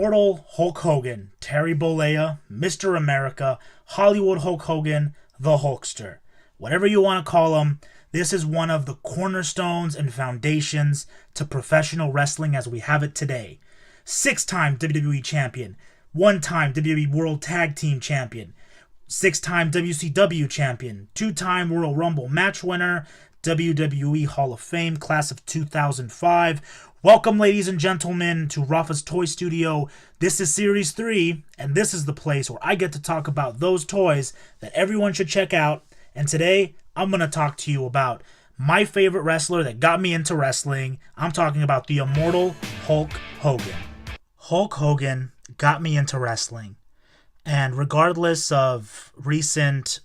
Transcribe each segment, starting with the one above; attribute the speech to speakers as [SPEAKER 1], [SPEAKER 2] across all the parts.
[SPEAKER 1] Immortal Hulk Hogan, Terry Bollea, Mr. America, Hollywood Hulk Hogan, the Hulkster. Whatever you want to call him, this is one of the cornerstones and foundations to professional wrestling as we have it today. 6-time WWE Champion, 1-time WWE World Tag Team Champion, 6-time WCW Champion, 2-time Royal Rumble match winner, WWE Hall of Fame, class of 2005. Welcome, ladies and gentlemen, to Rafa's Toy Studio. This is Series 3, and this is the place where I get to talk about those toys that everyone should check out. And today, I'm going to talk to you about my favorite wrestler that got me into wrestling. I'm talking about the immortal Hulk Hogan. Hulk Hogan got me into wrestling. And regardless of recent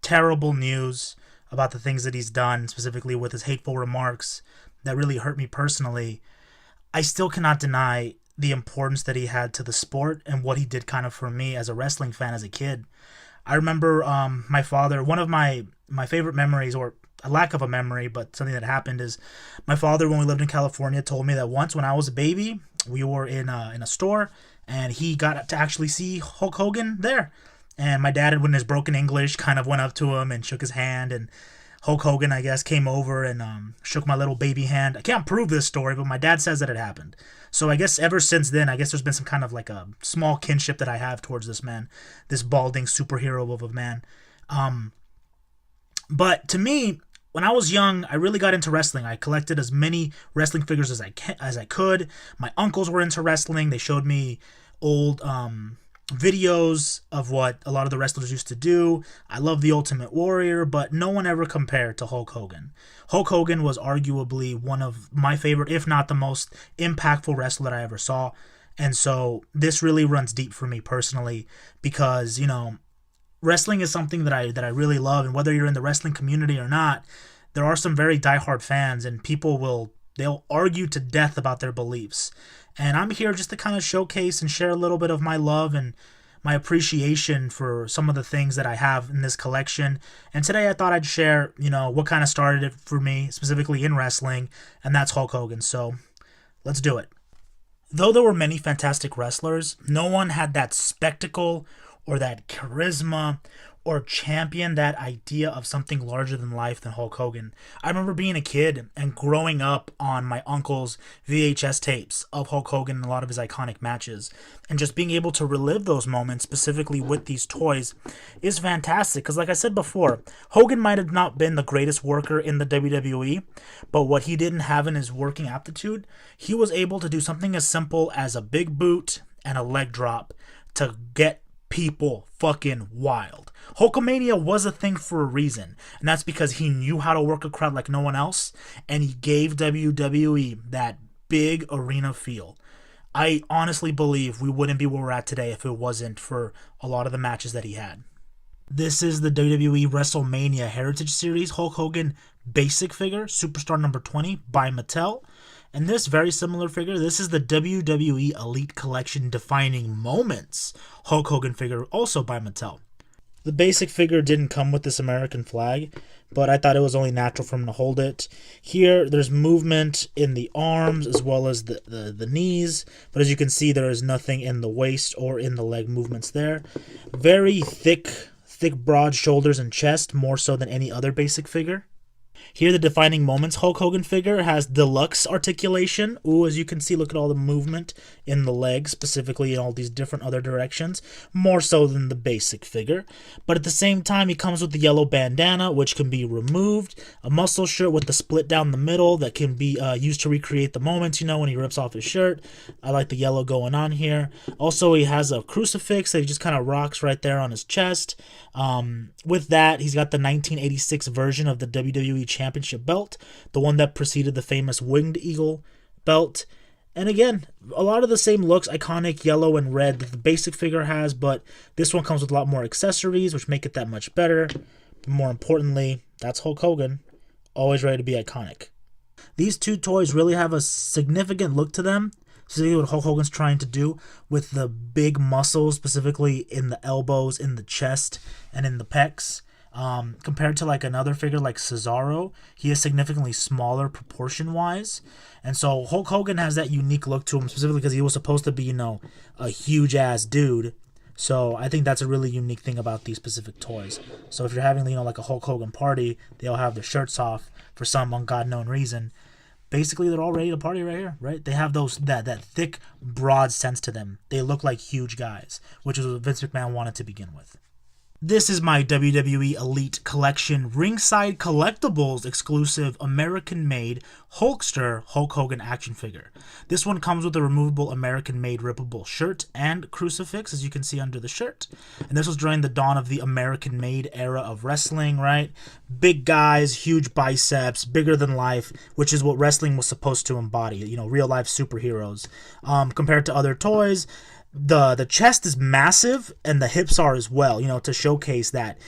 [SPEAKER 1] terrible news about the things that he's done, specifically with his hateful remarks that really hurt me personally, I still cannot deny the importance that he had to the sport and what he did kind of for me as a wrestling fan as a kid. I remember my father, one of my favorite memories, or a lack of a memory, but something that happened, is my father, when we lived in California, told me that once when I was a baby, we were in a store, and he got to actually see Hulk Hogan there. And my dad, in his broken English, kind of went up to him and shook his hand, and Hulk Hogan, I guess, came over and shook my little baby hand. I can't prove this story, but my dad says that it happened. So I guess ever since then, I guess there's been some kind of like a small kinship that I have towards this man, this balding superhero of a man. But to me, when I was young, I really got into wrestling. I collected as many wrestling figures as I could. My uncles were into wrestling. They showed me old videos of what a lot of the wrestlers used to do. I love the Ultimate Warrior, but no one ever compared to Hulk Hogan. Hulk Hogan was arguably one of my favorite, if not the most impactful wrestler that I ever saw. And so this really runs deep for me personally because, you know, wrestling is something that I really love, and whether you're in the wrestling community or not, there are some very diehard fans, and they'll argue to death about their beliefs. And I'm here just to kind of showcase and share a little bit of my love and my appreciation for some of the things that I have in this collection. And today I thought I'd share, you know, what kind of started it for me, specifically in wrestling, and that's Hulk Hogan. So let's do it. Though there were many fantastic wrestlers, no one had that spectacle or that charisma or champion that idea of something larger than life than Hulk Hogan. I remember being a kid and growing up on my uncle's VHS tapes of Hulk Hogan and a lot of his iconic matches, and just being able to relive those moments specifically with these toys is fantastic. Because like I said before, Hogan might have not been the greatest worker in the WWE, but what he didn't have in his working aptitude, he was able to do something as simple as a big boot and a leg drop to get people fucking wild. Hulkamania was a thing for a reason, and that's because he knew how to work a crowd like no one else, and he gave WWE that big arena feel. I honestly believe we wouldn't be where we're at today if it wasn't for a lot of the matches that he had. This is the WWE WrestleMania Heritage Series Hulk Hogan basic figure, Superstar number 20 by Mattel. And this very similar figure, this is the WWE Elite Collection Defining Moments Hulk Hogan figure, also by Mattel. The basic figure didn't come with this American flag, but I thought it was only natural for him to hold it. Here, there's movement in the arms as well as the knees, but as you can see, there is nothing in the waist or in the leg movements there. Very thick, broad shoulders and chest, more so than any other basic figure. Here, the Defining Moments Hulk Hogan figure has deluxe articulation. Ooh, as you can see, look at all the movement in the legs, specifically in all these different other directions, more so than the basic figure. But at the same time, he comes with the yellow bandana, which can be removed, a muscle shirt with the split down the middle that can be used to recreate the moments, you know, when he rips off his shirt. I like the yellow going on here. Also, he has a crucifix that he just kind of rocks right there on his chest. With that, he's got the 1986 version of the WWE Championship belt, the one that preceded the famous Winged Eagle belt. And again, a lot of the same looks, iconic yellow and red that the basic figure has, but this one comes with a lot more accessories, which make it that much better. But more importantly, that's Hulk Hogan, always ready to be iconic. These two toys really have a significant look to them, specifically what Hulk Hogan's trying to do with the big muscles, specifically in the elbows, in the chest, and in the pecs. Compared to like another figure like Cesaro, he is significantly smaller proportion wise. And so Hulk Hogan has that unique look to him, specifically because he was supposed to be, a huge ass dude. So I think that's a really unique thing about these specific toys. So if you're having, like a Hulk Hogan party, they all have their shirts off for some unknown reason. Basically, they're all ready to party right here, right? They have that thick, broad sense to them. They look like huge guys, which is what Vince McMahon wanted to begin with. This is my WWE Elite Collection Ringside Collectibles exclusive American-made Hulkster Hulk Hogan action figure. This one comes with a removable American-made rippable shirt and crucifix, as you can see under the shirt. And this was during the dawn of the American-made era of wrestling, right? Big guys, huge biceps, bigger than life, which is what wrestling was supposed to embody, real-life superheroes. Compared to other toys, the chest is massive and the hips are as well, to showcase that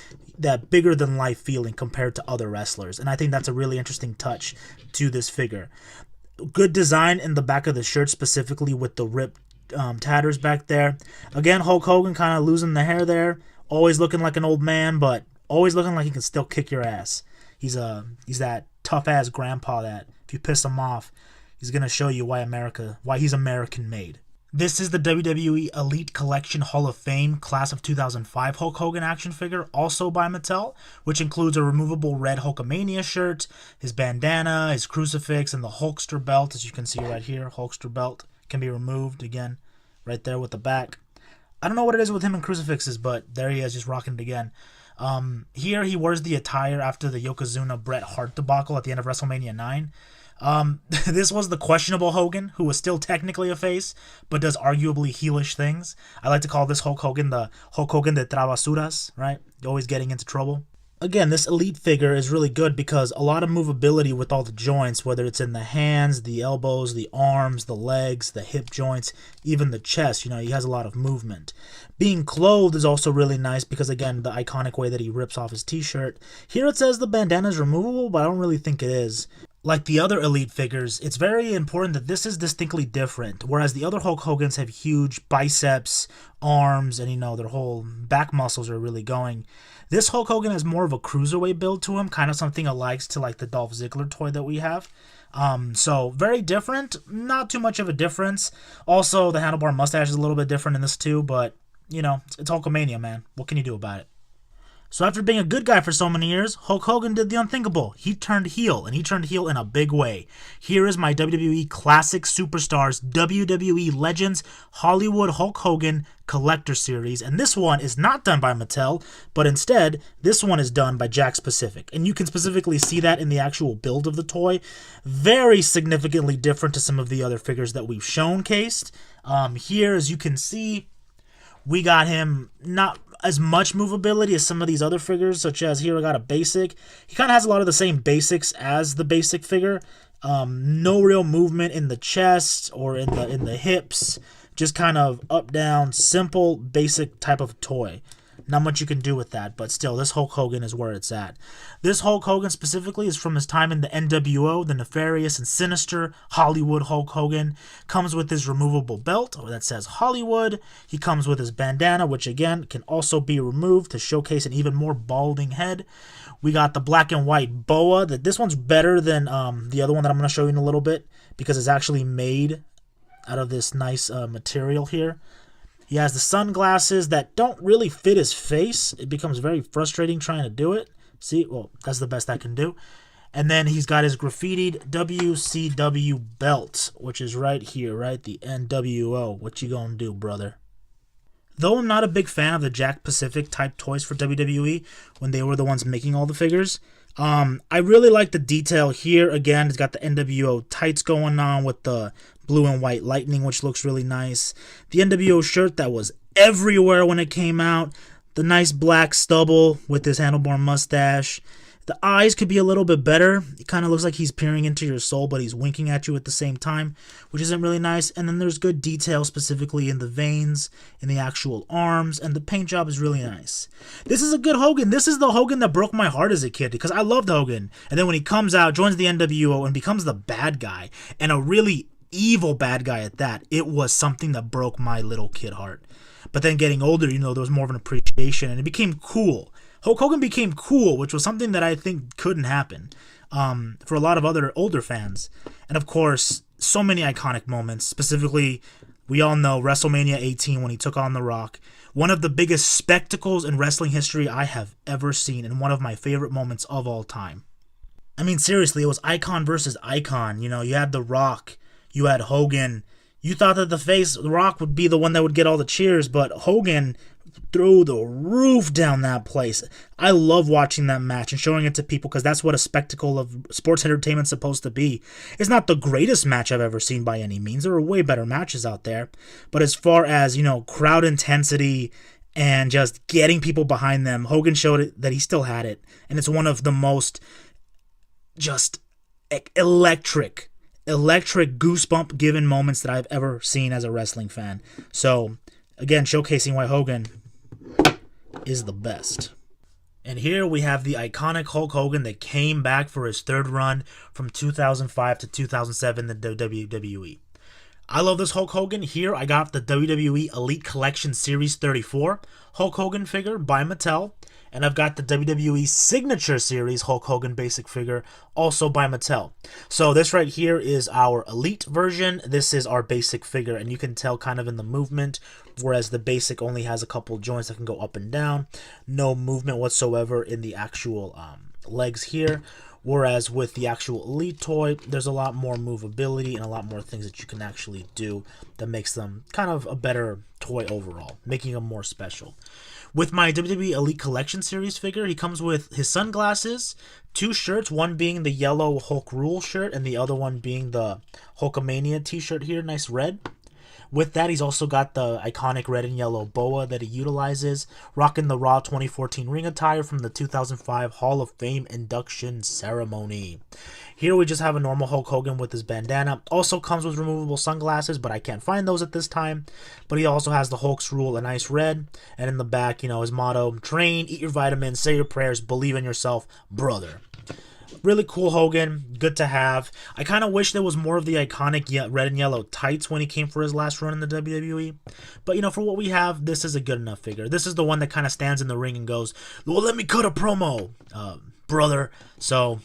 [SPEAKER 1] bigger than life feeling compared to other wrestlers. And I think that's a really interesting touch to this figure. Good design in the back of the shirt, specifically with the ripped tatters back there. Again, Hulk Hogan kind of losing the hair there, always looking like an old man, but always looking like he can still kick your ass. He's that tough ass grandpa that if you piss him off, he's gonna show you why he's American made. This is the WWE Elite Collection Hall of Fame Class of 2005 Hulk Hogan action figure, also by Mattel, which includes a removable red Hulkamania shirt, his bandana, his crucifix, and the Hulkster belt, as you can see right here. Hulkster belt can be removed, again, right there with the back. I don't know what it is with him and crucifixes, but there he is, just rocking it again. Here he wears the attire after the Yokozuna Bret Hart debacle at the end of WrestleMania 9. This was the questionable Hogan, who was still technically a face, but does arguably heelish things. I like to call this Hulk Hogan the Hulk Hogan de Travasuras, right? Always getting into trouble. Again, this Elite figure is really good because a lot of movability with all the joints, whether it's in the hands, the elbows, the arms, the legs, the hip joints, even the chest, he has a lot of movement. Being clothed is also really nice because, again, the iconic way that he rips off his t-shirt. Here it says the bandana is removable, but I don't really think it is. Like the other Elite figures, it's very important that this is distinctly different. Whereas the other Hulk Hogans have huge biceps, arms, and their whole back muscles are really going. This Hulk Hogan has more of a cruiserweight build to him, kind of something alike to like the Dolph Ziggler toy that we have. So very different, not too much of a difference. Also, the handlebar mustache is a little bit different in this too, but it's Hulkamania, man. What can you do about it? So after being a good guy for so many years, Hulk Hogan did the unthinkable. He turned heel, and he turned heel in a big way. Here is my WWE Classic Superstars WWE Legends Hollywood Hulk Hogan Collector Series. And this one is not done by Mattel, but instead, this one is done by Jakks Pacific. And you can specifically see that in the actual build of the toy. Very significantly different to some of the other figures that we've showcased. Here, as you can see, we got him not as much movability as some of these other figures, such as here I got a basic. He kind of has a lot of the same basics as the basic figure. No real movement in the chest or in the hips. Just kind of up, down, simple, basic type of toy. Not much you can do with that, but still, this Hulk Hogan is where it's at. This Hulk Hogan specifically is from his time in the NWO, the nefarious and sinister Hollywood Hulk Hogan. Comes with his removable belt that says Hollywood. He comes with his bandana, which again can also be removed to showcase an even more balding head. We got the black and white boa. This one's better than the other one that I'm going to show you in a little bit because it's actually made out of this nice material here. He has the sunglasses that don't really fit his face. It becomes very frustrating trying to do it. See, well, that's the best I can do. And then he's got his graffitied WCW belt, which is right here, right? The NWO. What you gonna do, brother? Though I'm not a big fan of the Jakks Pacific type toys for WWE, when they were the ones making all the figures, I really like the detail here. Again, it's got the NWO tights going on with the blue and white lightning, which looks really nice. The NWO shirt that was everywhere when it came out. The nice black stubble with his handlebar mustache. The eyes could be a little bit better. It kind of looks like he's peering into your soul, but he's winking at you at the same time, which isn't really nice. And then there's good detail specifically in the veins, in the actual arms, and the paint job is really nice. This is a good Hogan. This is the Hogan that broke my heart as a kid because I loved Hogan. And then when he comes out, joins the NWO, and becomes the bad guy, and a really evil bad guy at that, it was something that broke my little kid heart. But then getting older, there was more of an appreciation, and it became cool. Hulk Hogan became cool, which was something that I think couldn't happen for a lot of other older fans. And of course, so many iconic moments. Specifically, we all know WrestleMania 18 when he took on The Rock. One of the biggest spectacles in wrestling history I have ever seen, and one of my favorite moments of all time. I mean, seriously, it was icon versus icon. You know, you had The Rock, you had Hogan. You thought that The Rock would be the one that would get all the cheers, but Hogan threw the roof down that place. I love watching that match and showing it to people because that's what a spectacle of sports entertainment is supposed to be. It's not the greatest match I've ever seen by any means. There are way better matches out there. But as far as, you know, crowd intensity and just getting people behind them, Hogan showed it that he still had it. And it's one of the most just electric goosebump given moments that I've ever seen as a wrestling fan. So, again, showcasing why Hogan is the best. And here we have the iconic Hulk Hogan that came back for his third run from 2005 to 2007 in the WWE. I love this Hulk Hogan. Here I got the WWE Elite Collection Series 34 Hulk Hogan figure by Mattel. And I've got the WWE Signature Series Hulk Hogan basic figure, also by Mattel. So this right here is our Elite version. This is our basic figure, and you can tell kind of in the movement, whereas the basic only has a couple joints that can go up and down. No movement whatsoever in the actual legs here. Whereas with the actual Elite toy, there's a lot more movability and a lot more things that you can actually do that makes them kind of a better toy overall, making them more special. With my WWE Elite Collection Series figure, he comes with his sunglasses, 2 shirts, one being the yellow Hulk Rule shirt and the other one being the Hulkamania t-shirt here, nice red. With that, he's also got the iconic red and yellow boa that he utilizes, rocking the Raw 2014 ring attire from the 2005 Hall of Fame induction ceremony. Here we just have a normal Hulk Hogan with his bandana. Also comes with removable sunglasses, but I can't find those at this time. But he also has the Hulk's Rule, a nice red. And in the back, you know, his motto, train, eat your vitamins, say your prayers, believe in yourself, brother. Really cool Hogan, good to have. I kind of wish there was more of the iconic red and yellow tights when he came for his last run in the WWE. But, you know, for what we have, this is a good enough figure. This is the one that kind of stands in the ring and goes, well, let me cut a promo, brother. So,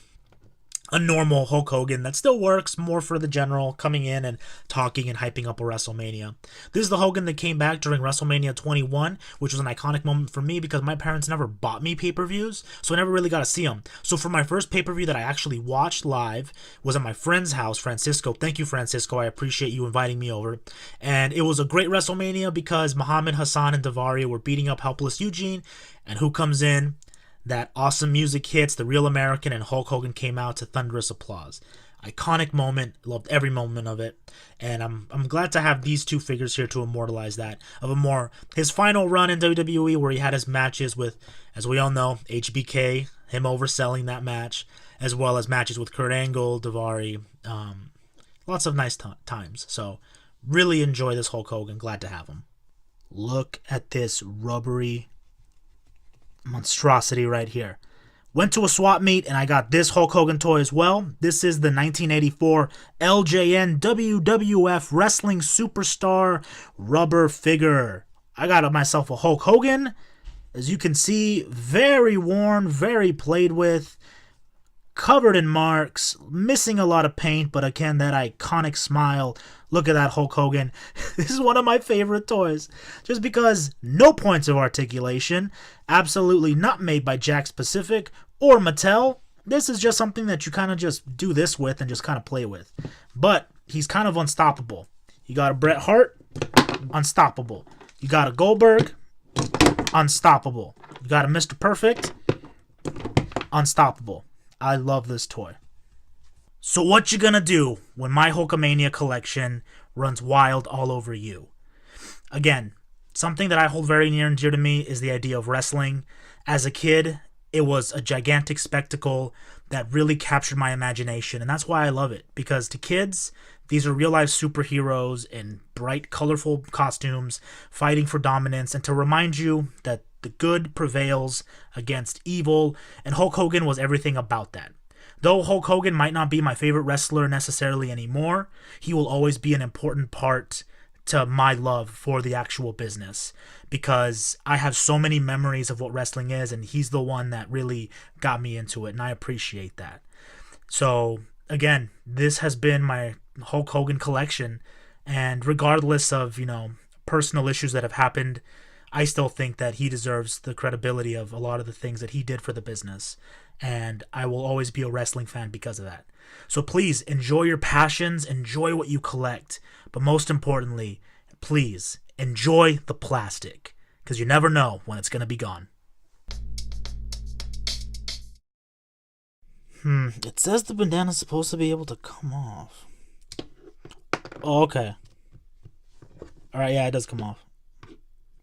[SPEAKER 1] a normal Hulk Hogan that still works more for the general, coming in and talking and hyping up a WrestleMania. This is the Hogan that came back during WrestleMania 21, which was an iconic moment for me because my parents never bought me pay-per-views, so I never really got to see them. So for my first pay-per-view that I actually watched live was at my friend's house, Francisco. Thank you, Francisco. I appreciate you inviting me over. And it was a great WrestleMania because Muhammad, Hassan, and Daivari were beating up Helpless Eugene, and who comes in? That awesome music hits, The Real American, and Hulk Hogan came out to thunderous applause. Iconic moment, loved every moment of it, and I'm glad to have these 2 figures here to immortalize that. His final run in WWE where he had his matches with, as we all know, HBK, him overselling that match, as well as matches with Kurt Angle, Daivari, lots of nice times. So really enjoy this Hulk Hogan, glad to have him. Look at this rubbery monstrosity right here. Went to a swap meet and I got this Hulk Hogan toy as well. This is the 1984 LJN WWF Wrestling Superstar rubber figure. I got myself a Hulk Hogan. As you can see, very worn, very played with, covered in marks, missing a lot of paint, but again, that iconic smile. Look at that Hulk Hogan. This is one of my favorite toys. Just because no points of articulation, absolutely not made by Jakks Pacific or Mattel. This is just something that you kind of just do this with and just kind of play with. But he's kind of unstoppable. You got a Bret Hart, unstoppable. You got a Goldberg, unstoppable. You got a Mr. Perfect, unstoppable. I love this toy. So what you gonna do when my Hulkamania collection runs wild all over you? Again, something that I hold very near and dear to me is the idea of wrestling. As a kid, it was a gigantic spectacle that really captured my imagination, and that's why I love it. Because to kids, these are real-life superheroes in bright, colorful costumes, fighting for dominance, and to remind you that the good prevails against evil, and Hulk Hogan was everything about that. Though Hulk Hogan might not be my favorite wrestler necessarily anymore, he will always be an important part to my love for the actual business, because I have so many memories of what wrestling is, and he's the one that really got me into it, and I appreciate that. So, again, this has been my Hulk Hogan collection, and regardless of, personal issues that have happened, I still think that he deserves the credibility of a lot of the things that he did for the business, and I will always be a wrestling fan because of that. So please enjoy your passions, enjoy what you collect, but most importantly, please enjoy the plastic, because you never know when it's going to be gone. It says the bandana's supposed to be able to come off. Oh, okay. Alright, yeah, it does come off.